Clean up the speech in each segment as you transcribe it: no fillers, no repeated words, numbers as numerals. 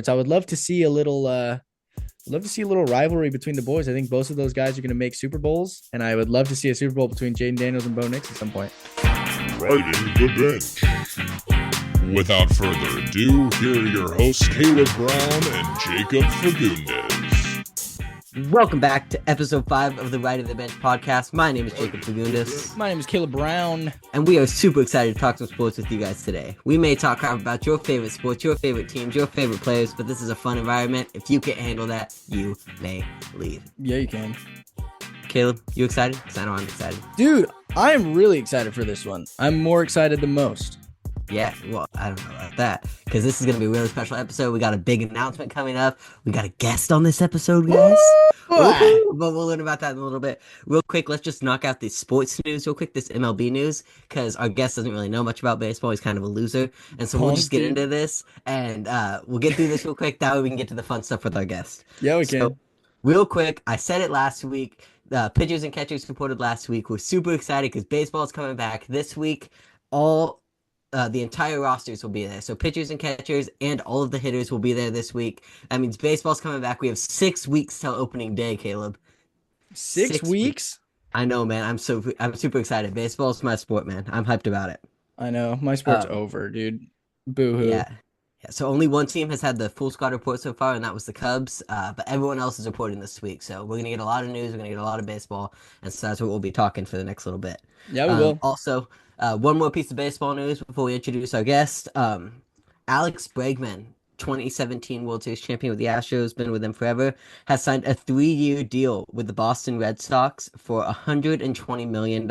I would love to see a little rivalry between the boys. I think both of those guys are going to make Super Bowls, and I would love to see a Super Bowl between Jaden Daniels and Bo Nix at some point. Riding the bench. Without further ado, here are your hosts, Caleb Brown and Jacob Fagundes. Welcome back to episode 5 of the Riding the Bench podcast. My name is Jacob Fagundes. My name is Caleb Brown. And we are super excited to talk some sports with you guys today. We may talk crap about your favorite sports, your favorite teams, your favorite players, but this is a fun environment. If you can't handle that, you may leave. Yeah, you can. Caleb, you excited? Because I know I'm excited. Dude, I am really excited for this one. I'm more excited than most. Yeah, well, I don't know about that, because this is going to be a really special episode. We got a big announcement coming up. We got a guest on this episode, guys. But we'll learn about that in a little bit. Real quick, let's just knock out the sports news real quick, this MLB news, because our guest doesn't really know much about baseball. He's kind of a loser. And so we'll just get into this, and we'll get through this real quick. That way we can get to the fun stuff with our guest. Yeah, we can. Real quick, I said it last week. Pitchers and catchers reported last week. We're super excited because baseball is coming back this week. The entire rosters will be there. So pitchers and catchers and all of the hitters will be there this week. That means baseball's coming back. We have 6 weeks till opening day, Caleb. 6 weeks? I know, man. I'm super excited. Baseball's my sport, man. I'm hyped about it. I know. My sport's over, dude. Boo-hoo. Yeah. So only one team has had the full squad report so far, and that was the Cubs. But everyone else is reporting this week. So we're going to get a lot of news. We're going to get a lot of baseball. And so that's what we'll be talking for the next little bit. Yeah, we will. Also, one more piece of baseball news before we introduce our guest. Alex Bregman, 2017 World Series champion with the Astros, been with them forever, has signed a 3-year deal with the Boston Red Sox for $120 million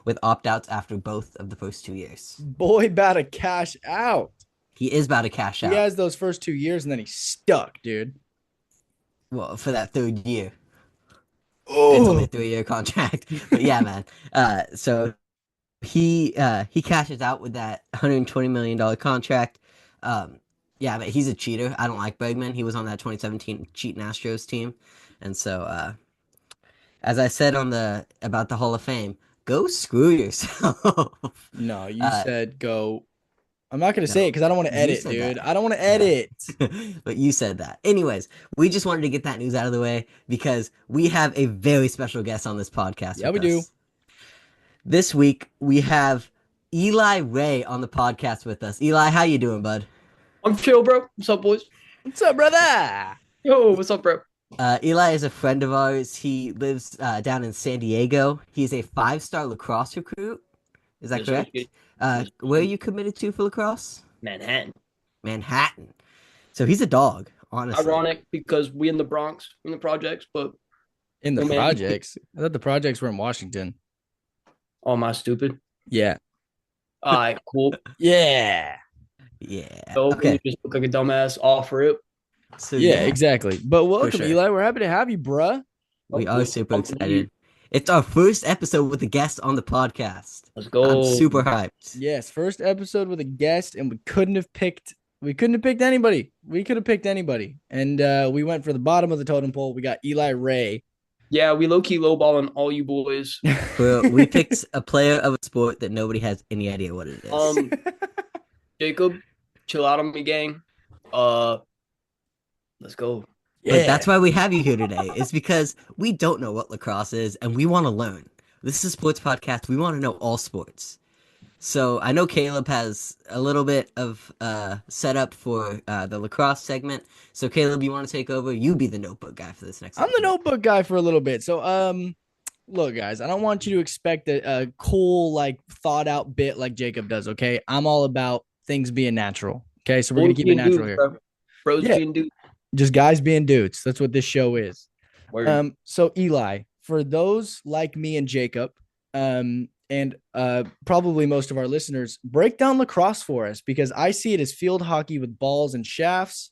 with opt-outs after both of the first 2 years. Boy, about to cash out. He is about to cash out. He has those first 2 years, and then he's stuck, dude. Well, for that third year. Oh. It's only a 3-year contract. But yeah, man. So he cashes out with that $120 million contract. Yeah, but he's a cheater. I don't like Bregman. He was on that 2017 cheating Astros team. And so, as I said about the Hall of Fame, go screw yourself. No, you said go. I'm not going to say it because I don't want to edit, dude. I don't want to edit. But you said that. Anyways, we just wanted to get that news out of the way because we have a very special guest on this podcast. Yeah, we do. This week, we have Eli Ray on the podcast with us. Eli, how you doing, bud? I'm chill, bro. What's up, boys? What's up, brother? Yo, what's up, bro? Eli is a friend of ours. He lives down in San Diego. He's a 5-star lacrosse recruit. Is that correct? Where are you committed to for lacrosse? Manhattan. So he's a dog, honestly. Ironic because we in the Bronx, in the projects, but in the projects? I thought the projects were in Washington. Oh, am I stupid? Yeah. All right, cool. Yeah. So Okay. we just look like a dumbass off rip. So, yeah, exactly. But welcome, sure. Eli. We're happy to have you, bruh. We are super excited. It's our first episode with a guest on the podcast. Let's go. I'm super hyped. Yes, first episode with a guest, and we couldn't have picked anybody. We could have picked anybody. And we went for the bottom of the totem pole. We got Eli Ray. Yeah, we low-key lowballing all you boys. We picked a player of a sport that nobody has any idea what it is. Jacob, chill out on me, gang. Let's go. But that's why we have you here today. It's because we don't know what lacrosse is, and we want to learn. This is a sports podcast. We want to know all sports. So I know Caleb has a little bit of setup for the lacrosse segment. So Caleb, you want to take over? You be the notebook guy for this next I'm the notebook guy for a little bit. So look, guys, I don't want you to expect a cool, like, thought out bit like Jacob does, okay? I'm all about things being natural. Okay, so we're gonna keep it natural here. Bros being dudes. Just guys being dudes. That's what this show is. Word. So Eli, for those like me and Jacob, and probably most of our listeners, break down lacrosse for us because I see it as field hockey with balls and shafts.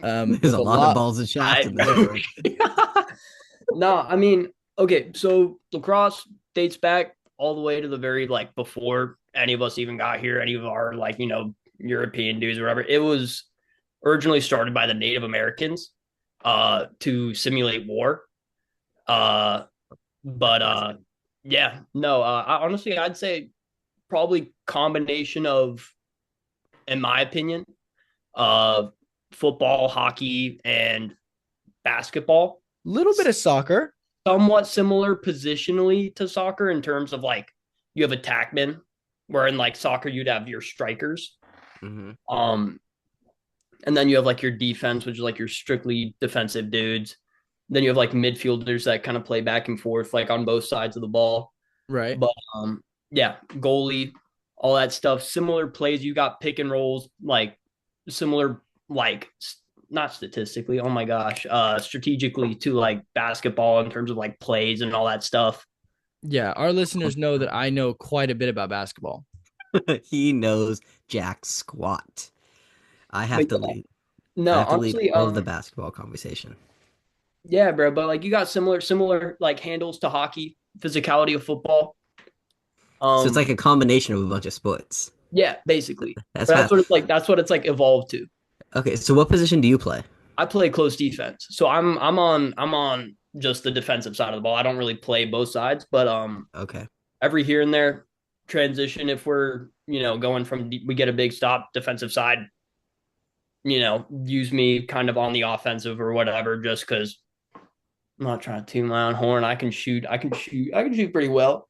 There's a lot of balls and shafts in there. No, I mean, okay, so lacrosse dates back all the way to the very, like, before any of us even got here, any of our, like, European dudes or whatever. It was originally started by the Native Americans to simulate war. Yeah, no, I'd say probably combination of, in my opinion, uh, football, hockey, and basketball. Little bit of soccer. Somewhat similar positionally to soccer in terms of like you have attackmen, where in like soccer you'd have your strikers. Hmm. And then you have like your defense, which is like your strictly defensive dudes. Then you have like midfielders that kind of play back and forth, like on both sides of the ball. Right. But yeah, goalie, all that stuff. Similar plays. You got pick and rolls, like similar, like not statistically. Oh my gosh, strategically to like basketball in terms of like plays and all that stuff. Yeah, our listeners know that I know quite a bit about basketball. He knows jack squat. I But have to yeah, lead. no, I have to lead honestly, all of the basketball conversation. yeah, bro. But like you got similar like handles to hockey, physicality of football. So it's like Um, a combination of a bunch of sports. yeah, basically. That's But that's fast. what it's like. That's what it's like evolved to. Okay, so what position do you play? I play close defense, so I'm on just the defensive side of the ball. I don't really play both sides, but Okay. every here and there transition if we're going from we get a big stop defensive side, use me kind of on the offensive or whatever, just because I'm not trying to toot my own horn. I can shoot pretty well,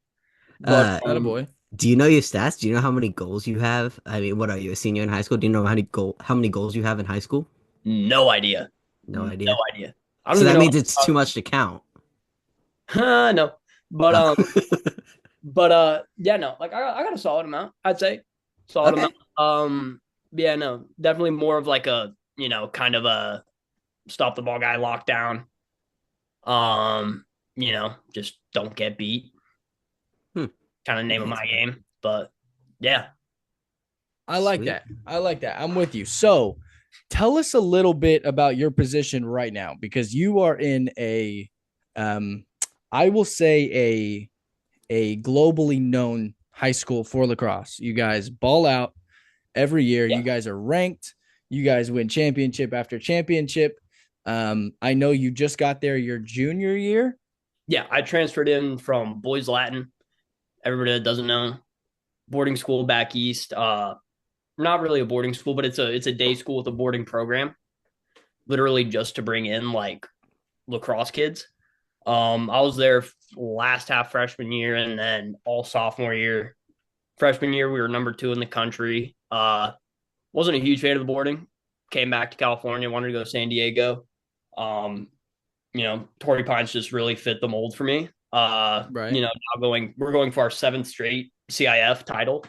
but Uh, Not a boy. do you know your stats? Do you know how many goals you have? I mean, what are you, a senior in high school? Do you know how many goals you have in high school? no idea, No no idea. idea. I don't So even that know. means it's too much to count. No, but Oh. yeah, no, like I got a solid amount, I'd say. Solid Okay. amount. Yeah, no, definitely more of like a, kind of a stop the ball guy lockdown. Just don't get beat. Hmm. Kind of name of Nice. my game. But yeah. I like Sweet. that. I like that. I'm with you. So, tell us a little bit about your position right now because you are in um, I will say a globally known high school for lacrosse. You guys ball out every year. Yeah. You guys are ranked. You guys win championship after championship. I know you just got there your junior year. Yeah. I transferred in from Boys Latin. Everybody that doesn't know, boarding school back east. Not really a boarding school, but it's a day school with a boarding program, literally just to bring in like lacrosse kids. I was there last half freshman year and then all sophomore year. Freshman year, we were number 2 in the country. Wasn't a huge fan of the boarding. Came back to California, wanted to go to San Diego. Torrey Pines just really fit the mold for me. Right. We're going for our 7th straight CIF title.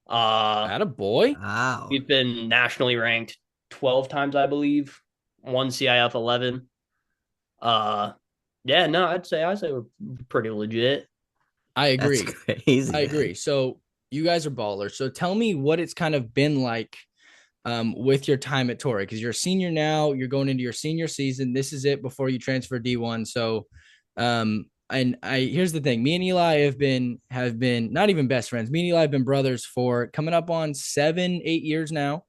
At a boy. Wow. We've been nationally ranked 12 times, I believe. One CIF 11. Yeah, no, I'd say we're pretty legit. I That's agree. crazy, I man. agree. So you guys are ballers. So tell me what it's kind of been like with your time at Torrey because you're a senior now. You're going into your senior season. This is it before you transfer D1. So, and here's the thing: me and Eli have been not even best friends. Me and Eli have been brothers for coming up on 7-8 years now.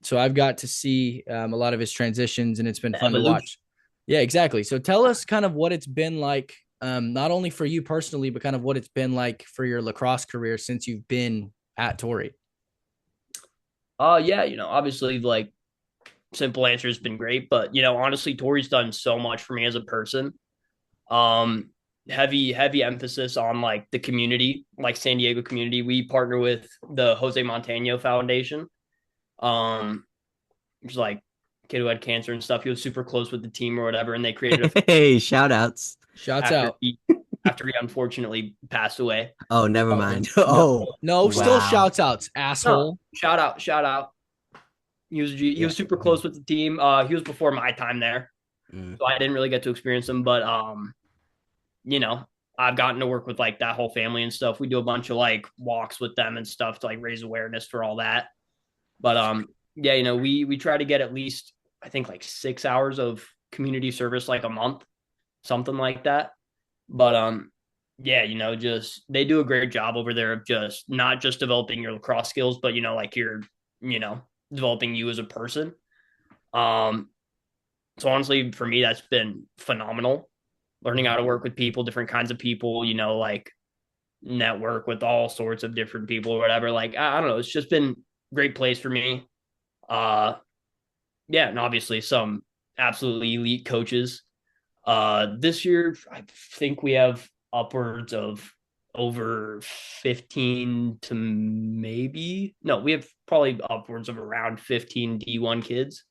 So I've got to see a lot of his transitions, and it's been fun to Evolution. watch. Yeah, exactly. So tell us kind of what it's been like, not only for you personally, but kind of what it's been like for your lacrosse career since you've been at Torrey. Yeah, obviously, like simple answer has been great, but honestly, Tori's done so much for me as a person. Um, heavy emphasis on like the community, like San Diego community. We partner with the Jose Montano Foundation. Which is like kid who had cancer and stuff. He was super close with the team or whatever, and they created a Hey, shout outs. Shouts after out. after he unfortunately passed away. Oh, never Oh, mind. No, Oh, No, still wow. shouts outs, no, asshole. shout out. He Yeah. was super close with the team. He was before my time there, Mm. so I didn't really get to experience him. But I've gotten to work with like that whole family and stuff. We do a bunch of like walks with them and stuff to like raise awareness for all that. But yeah, we try to get at least I think like 6 hours of community service like a month, something like that. But yeah, just they do a great job over there of just not just developing your lacrosse skills, but like you're, developing you as a person. Um, so honestly, for me, that's been phenomenal. Learning how to work with people, different kinds of people, like network with all sorts of different people or whatever. Like I don't know, it's just been a great place for me. Yeah, and obviously some absolutely elite coaches. This year, I think we have upwards of over 15 to maybe no, we have probably upwards of around 15 D1 kids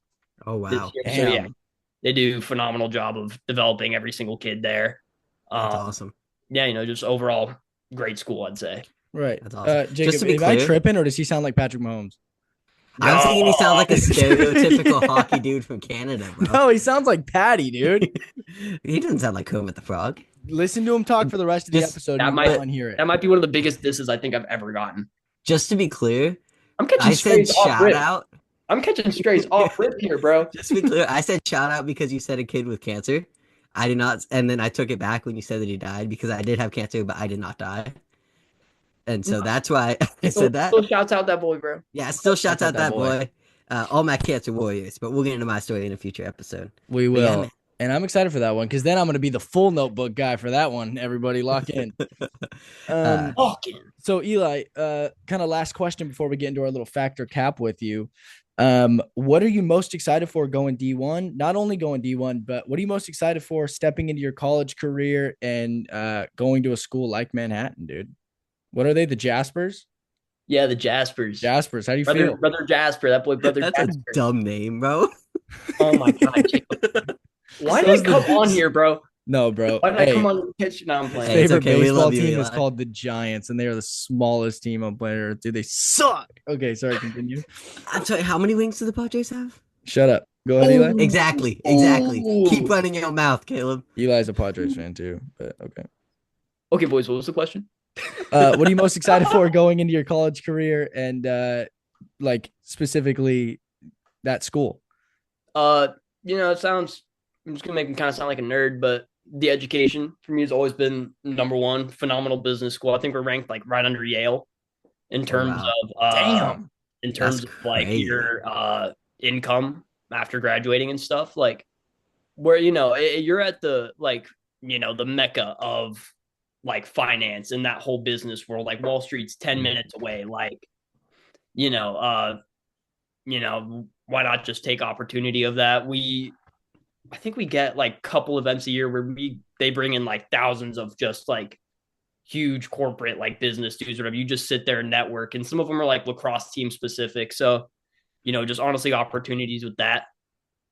Oh this wow, year. So yeah, Damn. they do a phenomenal job of developing every single kid there. that's Um, awesome. yeah, just overall great school, I'd say. Right. That's awesome. Just Jacob, to be am I clear, tripping or does he sound like Patrick Mahomes? I was thinking he sounds like a stereotypical No, hockey dude from Canada, bro. no, he sounds like Patty, dude. He doesn't sound like Kermit the Frog. Listen to him talk for the rest of the Just episode. That And you might might want to hear it. that might be one of the biggest disses I think I've ever gotten. just to be clear, I'm catching I said strays off shout rip. out. I'm catching strays off rip here, bro. Just to be clear, I said shout out because you said a kid with cancer. I did not, and then I took it back when you said that he died because I did have cancer, but I did not die. And so that's why I said that. Still shouts out that boy, bro. Yeah, still shouts out out that that boy. All my cancer warriors, but we'll get into my story in a future episode. We But yeah, will. man. And I'm excited for that one because then I'm going to be the full notebook guy for that one. Everybody lock in. Fucking. So Eli, kind of last question before we get into our little factor cap with you. What are you most excited for going D1? Not only going D1, but what are you most excited for stepping into your college career and going to a school like Manhattan, dude? What are they? The Jaspers? Yeah, the Jaspers. Jaspers. How do you feel? Brother Jasper, that boy, brother That's Jasper. a dumb name, bro. Oh my god, Jacob. Why did I come on here, bro? No, bro. Why did I Hey, come on the pitch? Now I'm playing. Hey, it's favorite okay, we baseball love you, team is Eli. called the Giants, and they are the smallest team on planet Earth. Dude, they suck. Okay, sorry, continue. I'm sorry, how many wings do the Padres have? Shut up. Go ahead, Eli. Exactly. Ooh. Keep running your mouth, Caleb. Eli's a Padres fan too, but okay. Okay, boys, what was the question? What are you most excited for going into your college career and like specifically that school? It sounds. I'm just gonna make him kind of sound like a nerd, but the education for me has always been number one. Phenomenal business school. I think we're ranked like right under Yale in terms wow. of Damn. in terms That's of like crazy. your income after graduating and stuff. Like where you're at the the mecca of like finance and that whole business world. Like Wall Street's 10 minutes away. Like you know, uh, why not just take opportunity of that? I think we get like a couple events a year where they bring in like thousands of just like huge corporate like business dudes or whatever. You just sit there and network, and some of them are like lacrosse team specific. So, just honestly opportunities with that.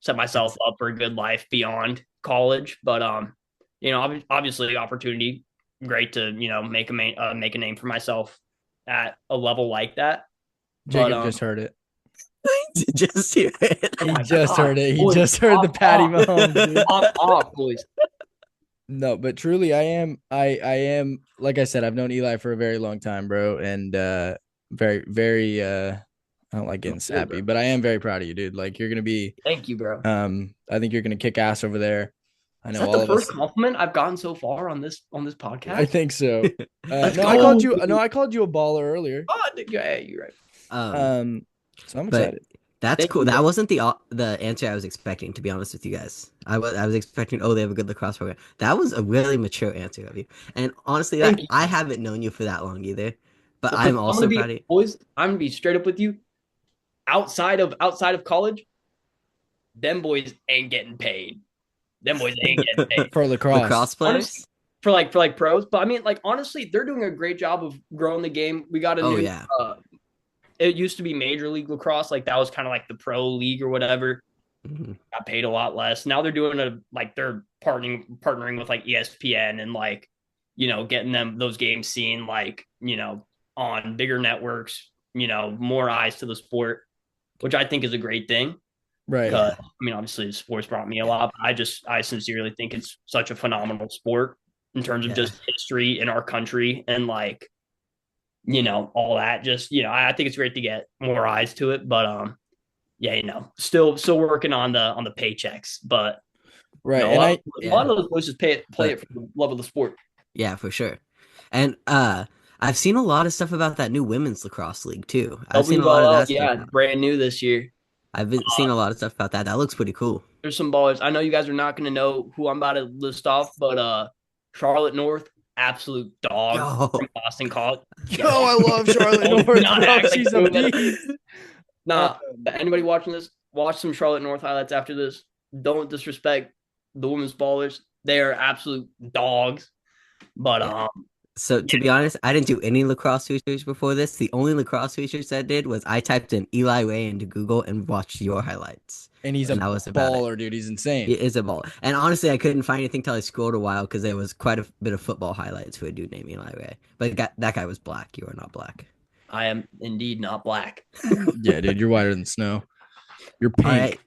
Set myself up for a good life beyond college, but obviously opportunity. Great to make a name for myself at a level like that. Jacob just heard it. Just hear it. Oh He my just God. heard it. He Boys, just heard the off, Patty off. Mahomes, dude. off, boys. No, but truly I am like I said, I've known Eli for a very long time, bro. And very, very I don't like getting sappy, but I am very proud of you, dude. Like you're gonna be Thank you, bro. I think you're gonna kick ass over there. I Is know that all the of first us. compliment I've gotten so far on this podcast? I think so. Let's No, go. I called you a baller earlier. Oh, yeah, you're right. So I'm But excited. that's Thank cool. you. That wasn't the answer I was expecting, to be honest with you guys. I was expecting, they have a good lacrosse program. That was a really mature answer of you. And honestly, Thank you. I haven't known you for that long either. But Well, I'm also gonna proud of be you. boys. I'm gonna be straight up with you. Outside of college, them boys ain't getting paid. Them boys ain't getting paid For lacrosse. Lacrosse players? for like pros. But I mean, like honestly, they're doing a great job of growing the game. We got a Oh new. yeah. It used to be Major League Lacrosse, like that was kind of like the pro league or whatever. Mhm. Got paid a lot less. Now they're doing they're partnering with like ESPN and like getting them those games seen like on bigger networks. More eyes to the sport, which I think is a great thing. Right. I mean, obviously, the sports brought me a lot. But I sincerely think it's such a phenomenal sport in terms of Yeah. just history in our country and like all that. Just I think it's great to get more eyes to it. But yeah, still working on the paychecks. But Right. a And lot of those boys just play it for the love of the sport. Yeah, for sure. And I've seen a lot of stuff about that new women's lacrosse league too. I've seen a lot of that stuff. brand new this year. I've been seeing a lot of stuff about that. That looks pretty cool. There's some ballers. I know you guys are not going to know who I'm about to list off, but Charlotte North, absolute dog Yo. from Boston College. I love Charlotte Oh, North. not bro. act like She's a doing that. beast. Nah, anybody watching this, watch some Charlotte North highlights after this. Don't disrespect the women's ballers. They are absolute dogs. But Yeah. So to be honest, I didn't do any lacrosse research before this. The only lacrosse research I did was I typed in Eli Ray into Google and watched your highlights. And he's And a that was about it. baller, dude. He's insane. It is a ball. And honestly, I couldn't find anything till I scrolled a while because there was quite a bit of football highlights for a dude named Eli Ray. But that guy was black. You are not black. I am indeed not black. Yeah, dude, you're whiter than snow. You're pink. All right.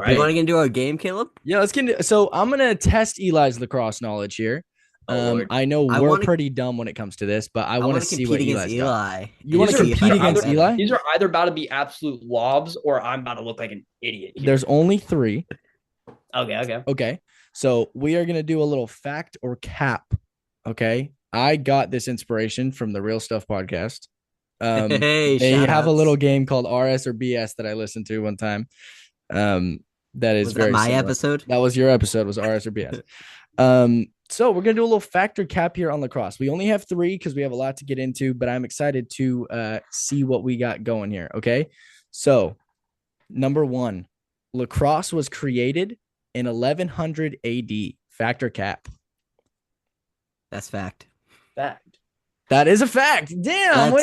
You're You want to get into our game, Caleb? Yeah, let's get into. So I'm gonna test Eli's lacrosse knowledge here. I know we're pretty dumb when it comes to this, but I want to see what Eli's got. You want to compete against Eli? These are either about to be absolute lobs or I'm about to look like an idiot. Here. There's only 3. Okay. So we are gonna do a little fact or cap. Okay. I got this inspiration from the Real Stuff podcast. Hey, they have a little game called RS or BS that I listened to one time. That is very my similar. episode. That was your episode. Was RS or BS? So we're gonna do a little factor cap here on lacrosse. We only have 3 because we have a lot to get into, but I'm excited to see what we got going here. Okay, so number 1, lacrosse was created in 1100 AD. Factor cap. That's fact. Fact. That is a fact. Damn.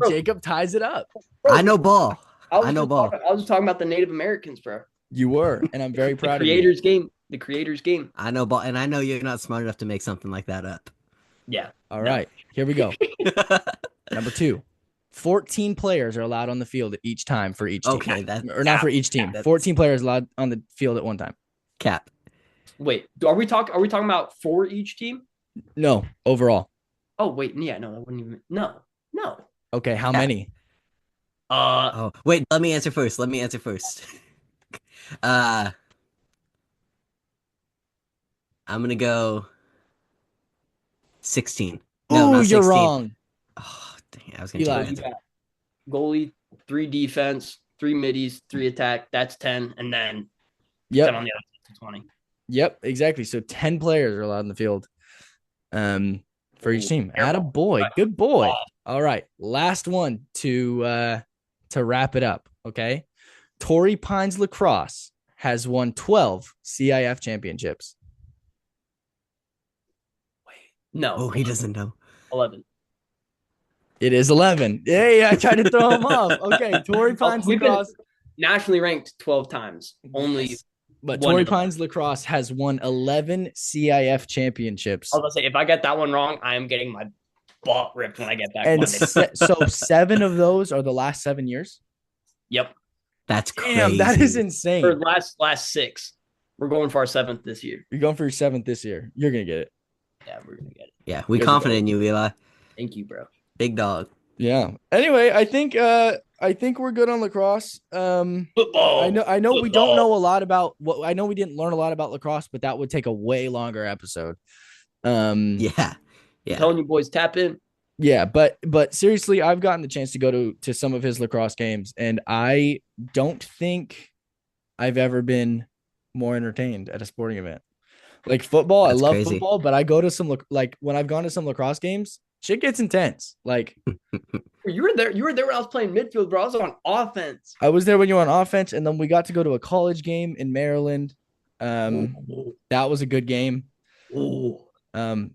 Jacob ties it up. Bro, I know ball. I know ball. I was talking about the Native Americans, bro. You were, and I'm very proud of you. The creator's game. I know ball, and I know you're not smart enough to make something like that up. Yeah. All right. Here we go. Number 2. 14 players are allowed on the field at each time for each team. Okay, not for each team. 14 players allowed on the field at one time. Cap. Wait, are we talking about for each team? No, overall. Oh wait, yeah, no, that wouldn't even. No. Okay, how many? Oh, wait. Let me answer first. I'm gonna go 16. No, not 16. You're wrong. Oh, dang, I was gonna take Eli. Goalie, 3 defense, 3 middies, 3 attack. That's 10, and then 10 on the other 20. Yep, exactly. So 10 players are allowed in the field. For each team. Atta boy. Good boy. All right. Last one to wrap it up. Okay. Torrey Pines Lacrosse has won 12 CIF championships. Wait. No. Oh, he doesn't know. 11. It is 11. Yeah, I tried to throw him off. Okay. Torrey Pines Lacrosse. Nationally ranked 12 times. Only. But Torrey Pines Lacrosse has won 11 CIF championships. I was going to say, if I get that one wrong, I am getting my butt ripped when I get back. And so 7 of those are the last 7 years? Yep. That's crazy. Damn, that is insane. For last 6. We're going for our 7th this year. You're going for your 7th this year. You're going to get it. Yeah, we're going to get it. Yeah, we're confident in you, Eli. Thank you, bro. Big dog. Yeah. Anyway, I think we're good on lacrosse. Football. I know we don't know a lot about what I know we didn't learn a lot about lacrosse, but that would take a way longer episode. Yeah. I'm telling you boys, tap in. Yeah, but seriously, I've gotten the chance to go to some of his lacrosse games, and I don't think I've ever been more entertained at a sporting event. Like football, I love football, but I go to some when I've gone to some lacrosse games, shit gets intense. Like you were there when I was playing midfield, bro. I was on offense. I was there when you were on offense, and then we got to go to a college game in Maryland. That was a good game. Ooh.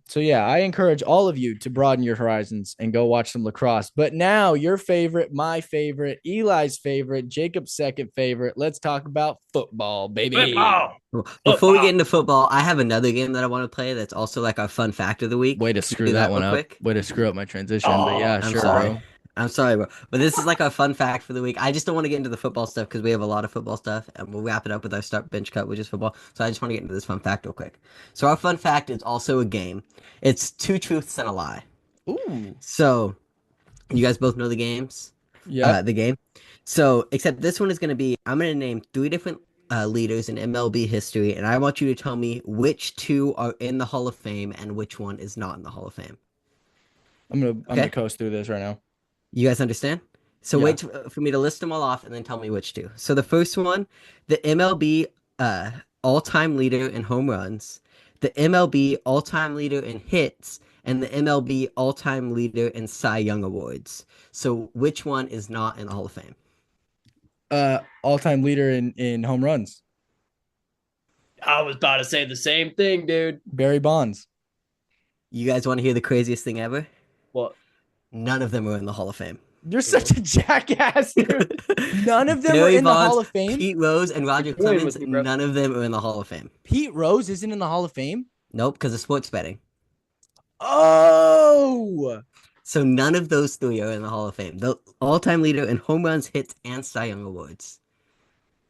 So yeah, I encourage all of you to broaden your horizons and go watch some lacrosse. But now your favorite, my favorite, Eli's favorite, Jacob's second favorite. Let's talk about football, baby. Football. Before we get into football, I have another game that I want to play that's also like our fun fact of the week. Way to screw that one up. Quick. Way to screw up my transition. But yeah, I'm sure, sorry. bro. I'm sorry, bro. But this is like our fun fact for the week. I just don't want to get into the football stuff because we have a lot of football stuff, and we'll wrap it up with our start bench cut, which is football. So I just want to get into this fun fact real quick. So our fun fact is also a game. It's 2 truths and a lie. Ooh. So you guys both know the games? Yeah. The game. So except this one is going to be, I'm going to name 3 different leaders in MLB history, and I want you to tell me which 2 are in the Hall of Fame and which one is not in the Hall of Fame. I'm gonna coast through this right now. You guys understand? So wait for me to list them all off and then tell me which 2. So the first one, the MLB all-time leader in home runs, the MLB all-time leader in hits, and the MLB all-time leader in Cy Young Awards. So which one is not in the Hall of Fame? All-time leader in home runs. I was about to say the same thing, dude. Barry Bonds. You guys want to hear the craziest thing ever? What? None of them are in the Hall of Fame. You're such a jackass, dude. None of them were Barry in the Bonds, Hall of Fame. Pete Rose, and Roger Toying Clemens, with me, bro. none of them are in the Hall of Fame. Pete Rose isn't in the Hall of Fame. Nope, because of sports betting. Oh, So none of those three are in the Hall of Fame. The all-time leader in home runs, hits, and Cy Young awards.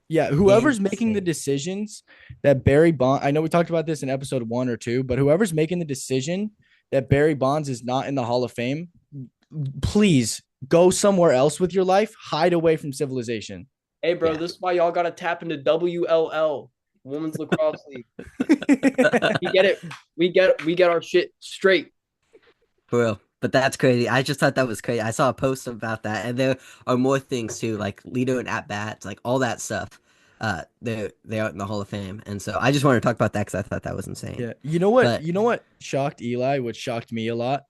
yeah. Whoever's making Insane. the decisions that Barry Bonds, I know we talked about this in episode 1 or 2, but whoever's making the decision that Barry Bonds is not in the Hall of Fame, please go somewhere else with your life. Hide away from civilization. Hey, bro, Yeah. this is why y'all gotta tap into WLL, Women's Lacrosse League. We get it. We get our shit straight. For real. But that's crazy. I just thought that was crazy. I saw a post about that, and there are more things too, like leader and at bats, like all that stuff. They are in the Hall of Fame, and so I just wanted to talk about that because I thought that was insane. Yeah. You know what? But- You know what shocked Eli? What shocked me a lot?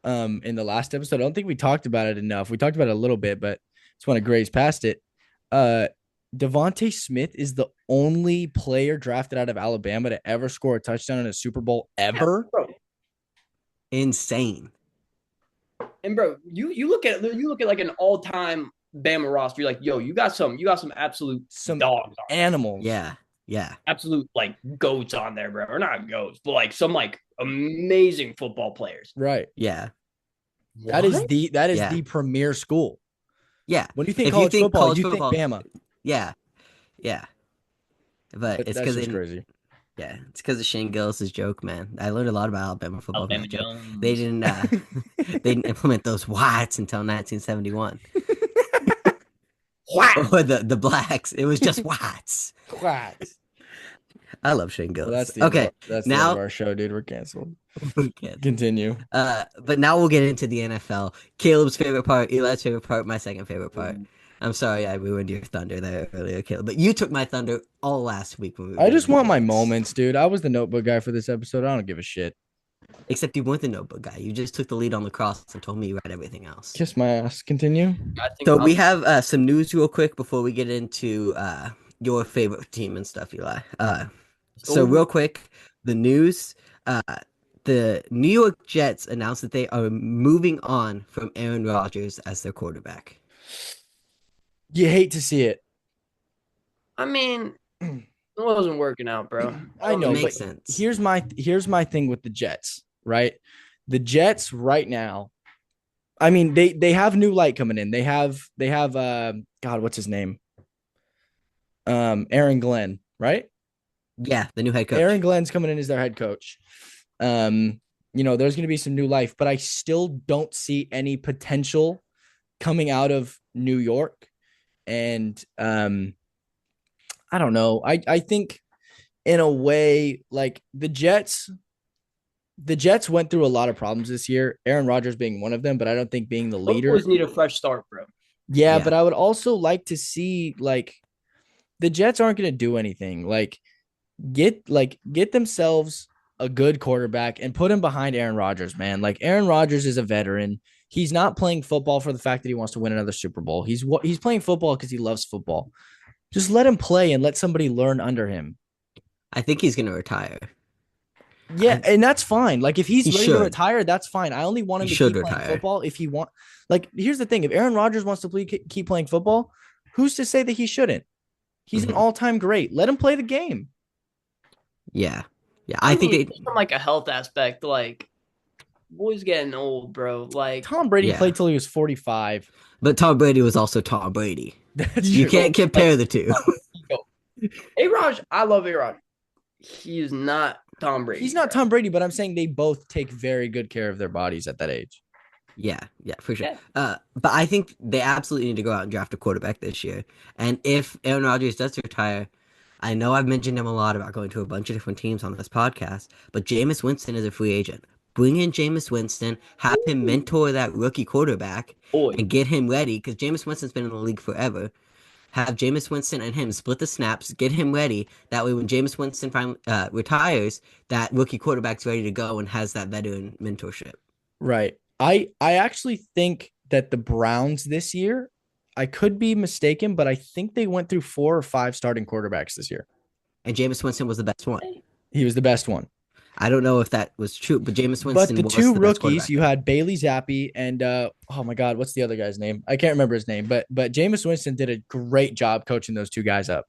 In the last episode, I don't think we talked about it enough. We talked about it a little bit, but just want to graze past it. Devontae Smith is the only player drafted out of Alabama to ever score a touchdown in a Super Bowl ever. Bro. Insane. And bro, you look at like an all-time Bama roster. You're like, yo, you got some absolute Some dogs, on there. animals. Yeah. Yeah. Absolute like goats on there, bro. Or not goats, but like some like amazing football players. Right. Yeah. That is What? Yeah. the premier school. Yeah. When you think If you college think football, college you football- think Bama. Yeah. Yeah. But it's That's because just crazy. yeah, it's because of Shane Gillis' joke, man. I learned a lot about Alabama football from Alabama that joke. Jones. They didn't they didn't implement those whites until 1971. Or the blacks. It was just whites. Quacks. I love Shane Well, Gillis. that's the Okay. that's the end now of our show, dude. We're canceled. Okay. Continue. But now we'll get into the NFL. Caleb's favorite part, Eli's favorite part, my second favorite part. I'm sorry I ruined your thunder there earlier, Caleb. But you took my thunder all last week when we were I just doing want my games. moments, dude. I was the notebook guy for this episode. I don't give a shit. Except you weren't the notebook guy. You just took the lead on lacrosse and told me you read everything else. Kiss my ass. Continue. I think So I'll- we have some news real quick before we get into your favorite team and stuff, Eli. So real quick, the news, the New York Jets announced that they are moving on from Aaron Rodgers as their quarterback. You hate to see it. I mean, it wasn't working out, bro. I know, Makes but sense. here's my thing with the Jets, right? The Jets right now, I mean, they have new light coming in. They have God, what's his name? Aaron Glenn, right? Yeah, the new head coach. Aaron Glenn's coming in as their head coach. There's going to be some new life, but I still don't see any potential coming out of New York. And I don't know. I think in a way, like the Jets went through a lot of problems this year. Aaron Rodgers being one of them, but I don't think being the leader. Always need a fresh start, bro. Yeah, Yeah. but I would also like to see like the Jets aren't going to do anything. Like get themselves a good quarterback and put him behind Aaron Rodgers, man. Like Aaron Rodgers is a veteran. He's not playing football for the fact that he wants to win another Super Bowl. He's playing football because he loves football. Just let him play and let somebody learn under him. I think he's going to retire. Yeah, and that's fine. Like if he's He ready should. to retire, that's fine. I only want him He to should keep playing retire. football if he want. Like here's the thing: if Aaron Rodgers wants to keep playing football, who's to say that he shouldn't? He's an Mhm. all-time great. Let him play the game. Yeah. Yeah, I think mean, they from like a health aspect, like boy's getting old, bro. Like Tom Brady Yeah. played till he was 45. but Tom Brady was also Tom Brady. That's You true. can't compare the two. A-Raj, I love A-Raj. He is not Tom Brady. He's not bro. Tom Brady, but I'm saying they both take very good care of their bodies at that age. Yeah, for sure. Yeah. But I think they absolutely need to go out and draft a quarterback this year. And if Aaron Rodgers does retire, I know I've mentioned him a lot about going to a bunch of different teams on this podcast, but Jameis Winston is a free agent. Bring in Jameis Winston, have him mentor that rookie quarterback, Boy. and get him ready, because Jameis Winston's been in the league forever. Have Jameis Winston and him split the snaps, get him ready. That way, when Jameis Winston finally retires, that rookie quarterback's ready to go and has that veteran mentorship. Right. I actually think that the Browns this year I could be mistaken, but I think they went through 4 or 5 starting quarterbacks this year. And Jameis Winston was the best one. He was the best one. I don't know if that was true, but Jameis But Winston the was two the best rookies, quarterback. you had Bailey Zappi and oh my God, what's the other guy's name? I can't remember his name, but Jameis Winston did a great job coaching those two guys up.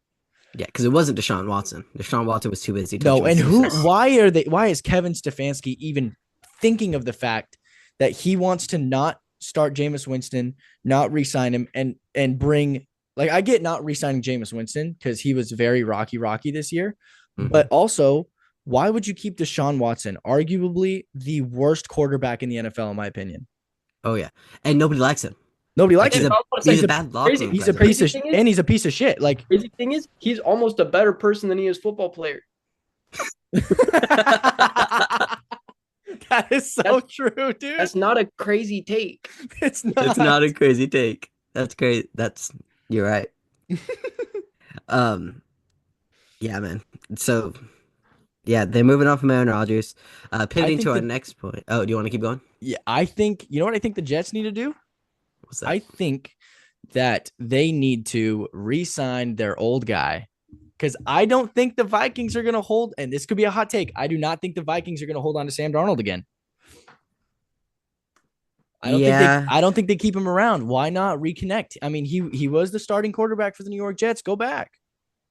Yeah, because it wasn't Deshaun Watson. Deshaun Watson was too busy. No, and touching why is Kevin Stefanski even thinking of the fact that he wants to not start Jameis Winston, not re-sign him, and bring, like, I get not re-signing Jameis Winston because he was very rocky this year, but also, why would you keep Deshaun Watson, arguably the worst quarterback in the NFL, in my opinion? Oh yeah, and nobody likes him. Nobody likes He's him. a bad locker room He's a president. piece of and he's a piece of shit. Like, Crazy thing is, he's almost a better person than he is football player. that is so true, dude. That's not a crazy take. It's not. It's not a crazy take. That's great. You're right. Yeah, man. So, yeah, they're moving on from Aaron Rodgers. Pivoting to our next point. Oh, do you want to keep going? Yeah, I think, you know what I think the Jets need to do? What's that? I think that they need to re-sign their old guy, because I don't think the Vikings are going to hold, and this could be a hot take, I do not think the Vikings are going to hold on to Sam Darnold again. I don't think they keep him around. Why not reconnect? I mean, he was the starting quarterback for the New York Jets. Go back.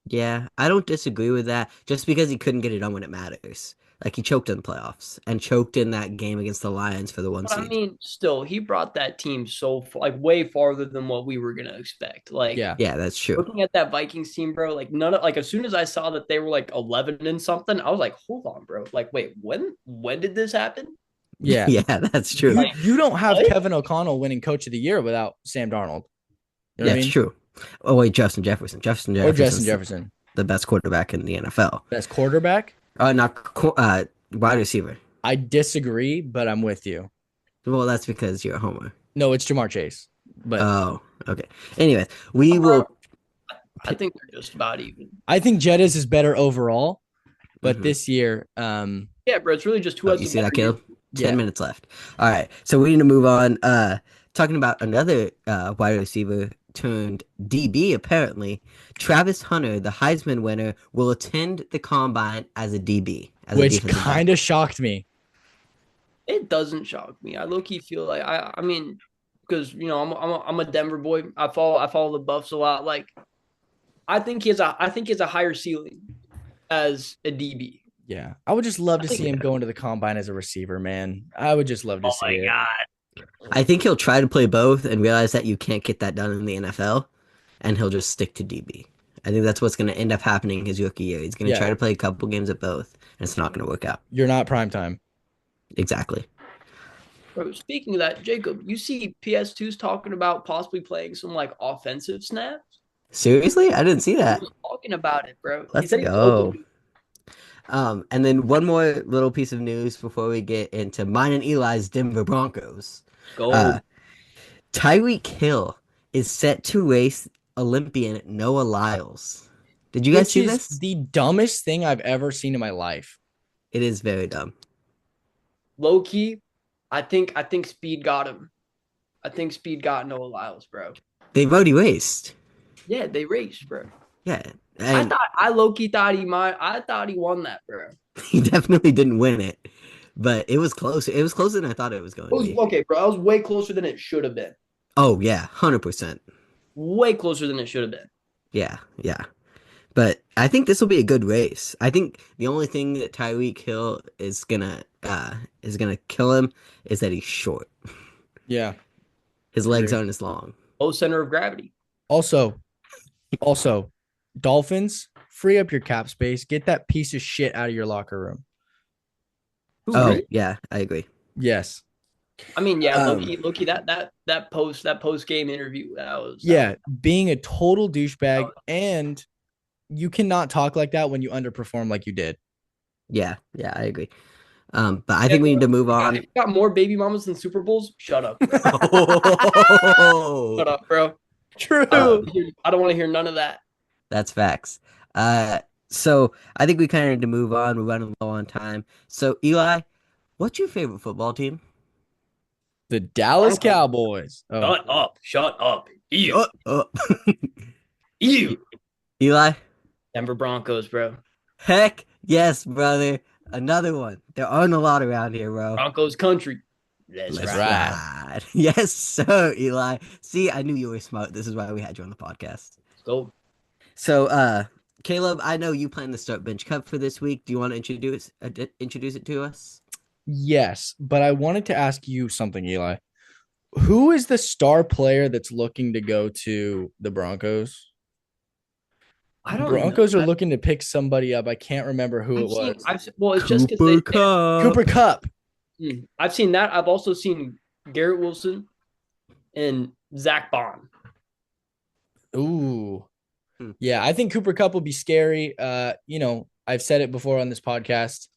Yeah, I don't disagree with that. Just because he couldn't get it done when it matters. Like, he choked in the playoffs and choked in that game against the Lions for the 1 seed. I mean, still, he brought that team so way farther than what we were gonna expect. Like, yeah, that's true. Looking at that Vikings team, bro, like as soon as I saw that they were like 11 and something, I was like, hold on, bro. Like, wait, when did this happen? Yeah, yeah, that's true. You don't have Kevin O'Connell winning Coach of the Year without Sam Darnold. You know what I mean? True. Oh wait, Justin Jefferson. Justin Jefferson, the best quarterback in the NFL. Best quarterback? Wide receiver. I disagree, but I'm with you. Well, that's because you're a homer. No, it's Jamar Chase. But okay. Anyways, we will. I think they're just about even. I think Jettas is better overall, but this year, yeah, bro, it's really just who has. You see that, Caleb? 10 minutes left. All right, so we need to move on. Talking about another wide receiver turned DB, apparently. Travis Hunter, the Heisman winner, will attend the combine as a DB. Which kind of shocked me. It doesn't shock me. I low-key feel like I mean, because I'm a Denver boy. I follow the Buffs a lot. Like, I think he has a higher ceiling as a DB. Yeah, I would just love to see him go into the combine as a receiver, man. I would just love to see it. Oh my God. I think he'll try to play both and realize that you can't get that done in the NFL, and he'll just stick to DB. I think that's what's going to end up happening his rookie year. He's going to try to play a couple games at both, and it's not going to work out. You're not prime time. Exactly. Bro, speaking of that, Jacob, you see PS2's talking about possibly playing some like offensive snaps? Seriously? I didn't see that. He was talking about it, bro. Let's go. And then one more little piece of news before we get into mine and Eli's Denver Broncos. Go. Tyreek Hill is set to race Olympian Noah Lyles. Did you guys see this? The dumbest thing I've ever seen in my life. It is very dumb. Low key, I think speed got him. I think speed got Noah Lyles, bro. They've already raced. Yeah, they raced, bro. Yeah. I low key thought I thought he won that, bro. He definitely didn't win it, but it was close. It was closer than I thought it was going to be. Okay, bro. I was way closer than it should have been. Oh yeah, 100%. Way closer than it should have been. Yeah. But I think this will be a good race. I think the only thing that Tyreek Hill is gonna kill him is that he's short. Yeah. His legs aren't as long. Low center of gravity. Also, Dolphins, free up your cap space. Get that piece of shit out of your locker room. Yeah, I agree. Yes. I mean, yeah, low-key, that post game interview, that was being a total douchebag, and you cannot talk like that when you underperform like you did. Yeah, I agree. But I think we need to move on. You got more baby mamas than Super Bowls? Shut up. Shut up, bro. True. I don't want to hear none of that. That's facts. So I think we kind of need to move on. We're running low on time. So Eli, what's your favorite football team? The Dallas Cowboys. Oh. Shut up. You, Shut up. you, Eli? Denver Broncos, bro. Heck yes, brother. Another one. There aren't a lot around here, bro. Broncos country. Let's Right. ride. Yes, sir, Eli. See, I knew you were smart. This is why we had you on the podcast. Let's go. So, Caleb, I know you plan to start Bench Cup for this week. Do you want to introduce it to us? Yes, but I wanted to ask you something, Eli. Who is the star player that's looking to go to the Broncos? I don't Broncos know. are looking to pick somebody up. I can't remember who it was. Well, it's just Cooper because Cup. Cooper Cup. I've seen that. I've also seen Garrett Wilson and Zach Bond. Ooh. Yeah, I think Cooper Cup will be scary. I've said it before on this podcast.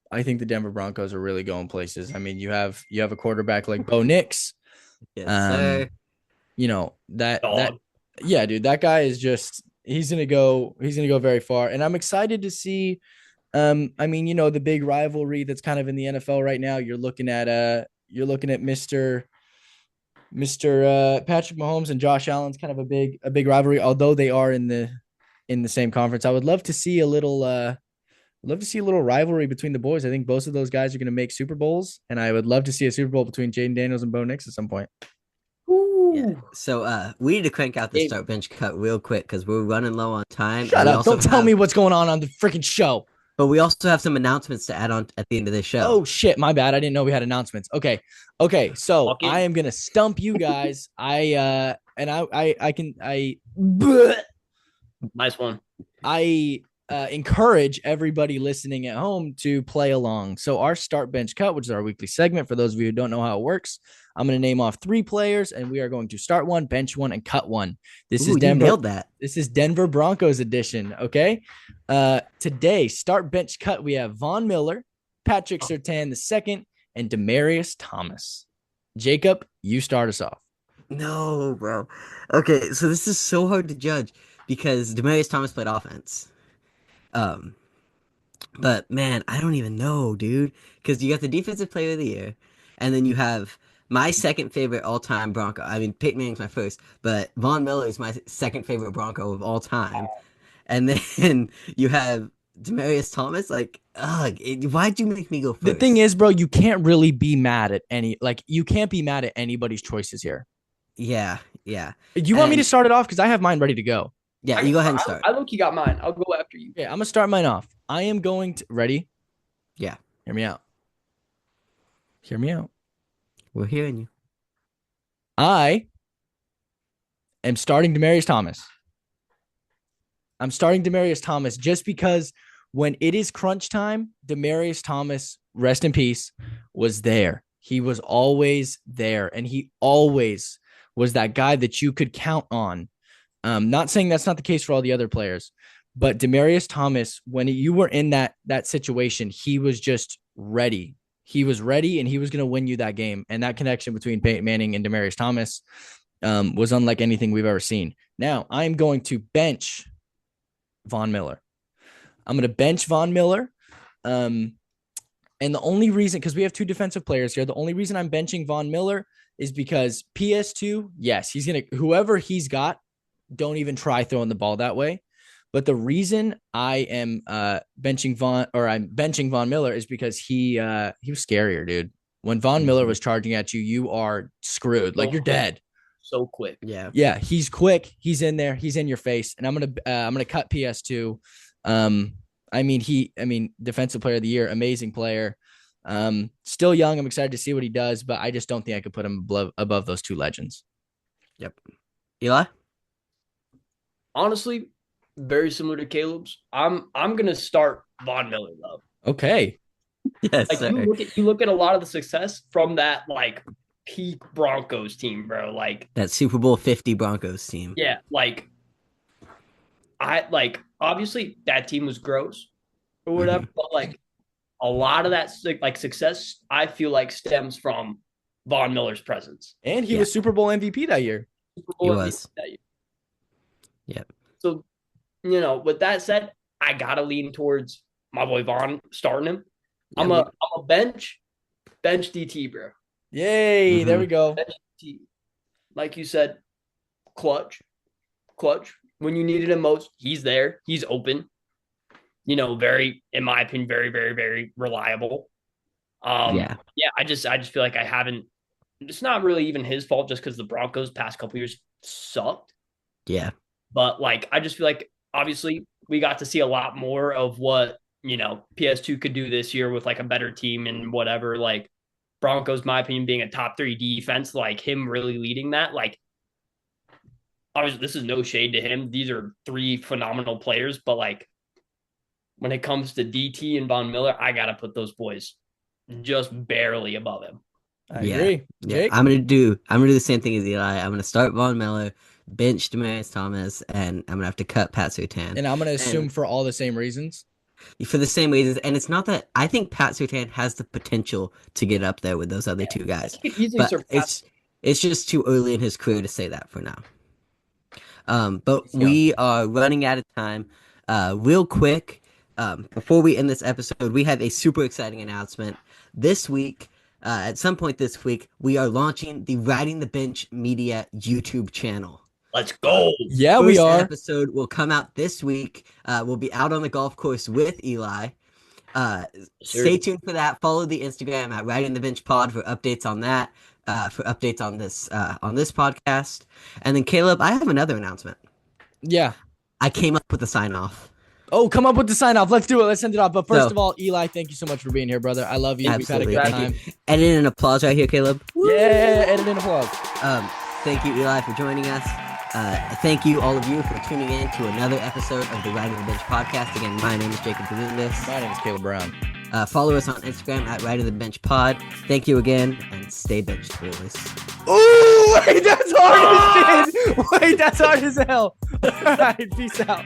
I think the Denver Broncos are really going places. I mean, you have a quarterback like Bo Nix. Yes, sir. Yeah, dude, that guy is just he's gonna go very far. And I'm excited to see the big rivalry that's kind of in the NFL right now. You're looking at Mr. Patrick Mahomes and Josh Allen's kind of a big rivalry, although they are in the same conference. I would love to see a little rivalry between the boys. I think both of those guys are going to make Super Bowls, and I would love to see a Super Bowl between Jaden Daniels and Bo Nix at some point. Yeah. So we need to crank out the start bench cut real quick because we're running low on time. Shut up. Don't tell me what's going on the freaking show. But we also have some announcements to add on at the end of this show. Oh shit, my bad. I didn't know we had announcements. Okay. So I am gonna stump you guys. Nice one. I encourage everybody listening at home to play along. So our start bench cut, which is our weekly segment, for those of you who don't know how it works, I'm going to name off 3 players, and we are going to start one, bench one, and cut one. This is Denver. You nailed that. This is Denver Broncos edition. Okay. Today, start bench cut. We have Von Miller, Patrick Surtain II, and Demaryius Thomas. Jacob, you start us off. No, bro. Okay, so this is so hard to judge because Demaryius Thomas played offense. But man, I don't even know, dude. Because you got the defensive player of the year, and then you have my second favorite all-time Bronco. I mean, Peyton Manning's my first, but Von Miller is my second favorite Bronco of all time. And then you have Demaryius Thomas. Like, why'd you make me go first? The thing is, bro, you can't really be mad at you can't be mad at anybody's choices here. Yeah. You want me to start it off? Because I have mine ready to go. Yeah, you go ahead and start. I look, you got mine. I'll go after you. Yeah, I'm going to start mine off. I am going to... Ready? Yeah. Hear me out. We're hearing you. I am starting Demaryius Thomas. I'm starting Demaryius Thomas just because when it is crunch time, Demaryius Thomas, rest in peace, was there. He was always there, and he always was that guy that you could count on. Not saying that's not the case for all the other players, but Demaryius Thomas, when you were in that situation, he was just ready. He was ready, and he was going to win you that game. And that connection between Peyton Manning and Demaryius Thomas was unlike anything we've ever seen. Now, I'm going to bench Von Miller. I'm going to bench Von Miller. And the only reason, because we have 2 defensive players here, the only reason I'm benching Von Miller is because PS2, yes, he's going to, whoever he's got, don't even try throwing the ball that way. But the reason I am benching Von Miller is because he was scarier, dude. When Von Miller was charging at you, you are screwed. Like, you're dead. So quick. Yeah, he's quick. He's in there. He's in your face. And I'm gonna cut PS2. Defensive player of the year, amazing player. Still young. I'm excited to see what he does, but I just don't think I could put him above those 2 legends. Yep. Eli? Honestly, very similar to Caleb's. I'm gonna start Von Miller though. Okay. Yes. Like, you look at a lot of the success from that like peak Broncos team, bro. Like that Super Bowl 50 Broncos team. Yeah, obviously that team was gross or whatever, but like a lot of that like success, I feel like stems from Von Miller's presence. And he was Super Bowl MVP that year. He was. That year. Yep. So, with that said, I gotta lean towards my boy Von starting him. Yeah, I'm a bench DT, bro. Yay! There we go. like you said, clutch. When you needed him most, he's there. He's open. Very, in my opinion, very, very, very reliable. Yeah. I just feel like I haven't. It's not really even his fault, just because the Broncos past couple years sucked. Yeah. But I just feel like obviously we got to see a lot more of what PS2 could do this year with a better team and whatever. Broncos, my opinion, being a top 3 defense, him really leading that. Obviously, this is no shade to him. These are 3 phenomenal players, but when it comes to DT and Von Miller, I gotta put those boys just barely above him. I agree. Yeah. I'm gonna do the same thing as Eli. I'm gonna start Von Miller, bench Demaryius Thomas, and I'm gonna have to cut Pat Surtain. And I'm gonna assume for all the same reasons. For the same reasons, and it's not that I think Pat Surtain has the potential to get up there with those other 2 guys. But it's just too early in his career to say that for now. But we are running out of time. Real quick, before we end this episode, we have a super exciting announcement. This week, at some point this week, we are launching the Riding the Bench Media YouTube channel. Let's go. Yeah, we are. First episode will come out this week. We'll be out on the golf course with Eli. Stay tuned for that. Follow the Instagram at Riding the Bench Pod for updates on that. For updates on this podcast. And then Caleb, I have another announcement. Yeah. I came up with a sign off. Oh, come up with the sign off. Let's do it. Let's send it off. But first of all, Eli, thank you so much for being here, brother. I love you. Absolutely. We've had a great time. Edit an applause right here, Caleb. Yeah, edit an applause. Thank you, Eli, for joining us. Thank you, all of you, for tuning in to another episode of the Riding the Bench podcast. Again, my name is Jacob Fernandez. My name is Caleb Brown. Follow us on Instagram at Riding the Bench Pod. Thank you again, and stay benched, boys. Ooh, wait, that's hard as shit. Wait, that's hard as hell. All right, peace out.